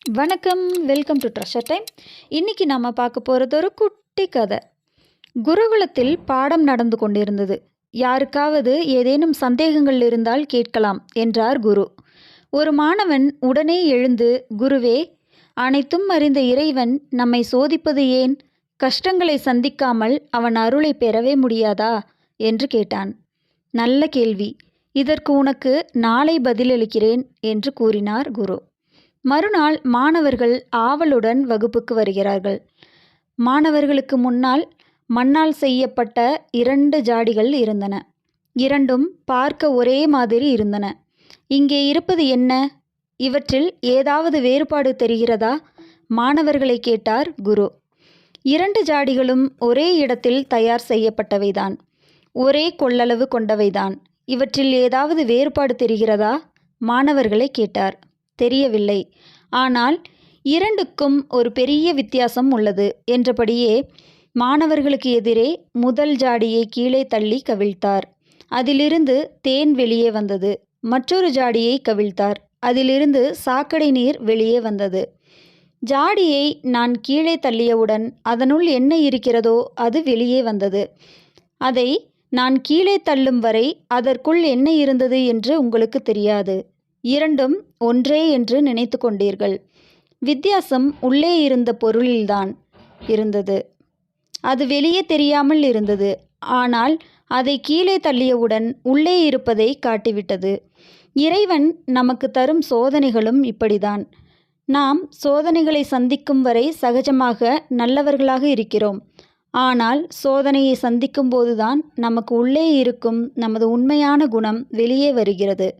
வணக்கம், welcome to treasure time. இன்றைக்கி நம்ம பார்க்க போகிறது ஒரு குட்டி கதை. குருகுலத்தில் பாடம் நடந்து கொண்டிருந்தது. யாருக்காவது ஏதேனும் சந்தேகங்கள் இருந்தால் கேட்கலாம் என்றார் குரு. ஒரு மாணவன் உடனே எழுந்து, குருவே, அனைத்தும் அறிந்த இறைவன் நம்மை சோதிப்பது ஏன்? கஷ்டங்களை சந்திக்காமல் அவன் அருளை பெறவே முடியாதா என்று கேட்டான். நல்ல கேள்வி, இதற்கு உனக்கு நாளை பதிலளிக்கிறேன் என்று கூறினார் குரு. மறுநாள் மாணவர்கள் ஆவலுடன் வகுப்புக்கு வருகிறார்கள். மாணவர்களுக்கு முன்னால் மண்ணால் செய்யப்பட்ட 2 ஜாடிகள் இருந்தன. இரண்டும் பார்க்க ஒரே மாதிரி இருந்தன. இங்கே இருப்பது என்ன? இவற்றில் ஏதாவது வேறுபாடு தெரிகிறதா? மாணவர்களை கேட்டார் குரு. 2 ஜாடிகளும் ஒரே இடத்தில் தயார் செய்யப்பட்டவைதான். ஒரே கொள்ளளவு கொண்டவைதான். இவற்றில் ஏதாவது வேறுபாடு தெரிகிறதா? மாணவர்களை கேட்டார். தெரியவில்லை. ஆனால் 2க்கும் ஒரு பெரிய வித்தியாசம் உள்ளது என்றபடியே மாணவர்களுக்கு எதிரே முதல் ஜாடியை கீழே தள்ளி கவிழ்த்தார். அதிலிருந்து தேன் வெளியே வந்தது. மற்றொரு ஜாடியை கவிழ்த்தார். அதிலிருந்து சாக்கடை நீர் வெளியே வந்தது. ஜாடியை நான் கீழே தள்ளியவுடன் அதனுள் என்ன இருக்கிறதோ அது வெளியே வந்தது. அதை நான் கீழே தள்ளும் வரை அதற்குள் என்ன இருந்தது என்று உங்களுக்கு தெரியாது. 2ம் ஒன்றே என்று நினைத்து கொண்டீர்கள். வித்தியாசம் உள்ளே இருந்த பொருளில்தான் இருந்தது. அது வெளியே தெரியாமல் இருந்தது. ஆனால் அதை கீழே தள்ளியவுடன் உள்ளே இருப்பதை காட்டிவிட்டது. இறைவன் நமக்கு தரும் சோதனைகளும் இப்படிதான். நாம் சோதனைகளை சந்திக்கும் வரை சகஜமாக நல்லவர்களாக இருக்கிறோம். ஆனால் சோதனையை சந்திக்கும் போதுதான் நமக்கு உள்ளே இருக்கும் நமது உண்மையான குணம் வெளியே வருகிறது.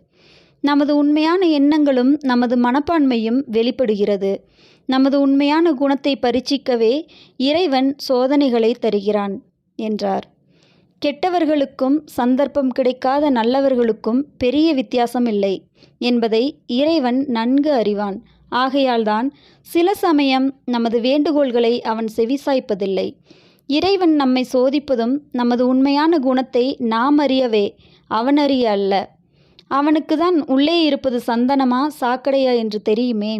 நமது உண்மையான எண்ணங்களும் நமது மனப்பான்மையும் வெளிப்படுகிறது. நமது உண்மையான குணத்தை பரீட்சிக்கவே இறைவன் சோதனைகளை தருகிறான் என்றார். கெட்டவர்களுக்கும் சந்தர்ப்பம் கிடைக்காத நல்லவர்களுக்கும் பெரிய வித்தியாசம் இல்லை என்பதை இறைவன் நன்கு அறிவான். ஆகையால்தான் சில சமயம் நமது வேண்டுகோள்களை அவன் செவிசாய்ப்பதில்லை. இறைவன் நம்மை சோதிப்பதும் நமது உண்மையான குணத்தை நாம் அறியவே, அவன் அறிய அல்ல. அவனுக்கு தான் உள்ளே இருப்பது சந்தனமா சாக்கடையா என்று தெரியுமே.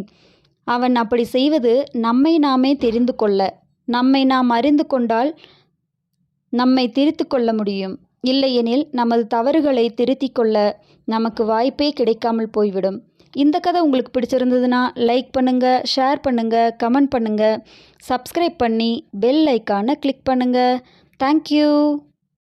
அவன் அப்படி செய்வது நம்மை நாமே தெரிந்து கொள்ள. நம்மை நாம் அறிந்து கொண்டால் நம்மை திருத்தி கொள்ள முடியும். இல்லையெனில் நமது தவறுகளை திருத்தி கொள்ள நமக்கு வாய்ப்பே கிடைக்காமல் போய்விடும். இந்த கதை உங்களுக்கு பிடிச்சிருந்ததுன்னா லைக் பண்ணுங்கள், ஷேர் பண்ணுங்கள், கமெண்ட் பண்ணுங்கள், சப்ஸ்கிரைப் பண்ணி பெல் ஐக்கானை கிளிக் பண்ணுங்கள். தேங்க்யூ.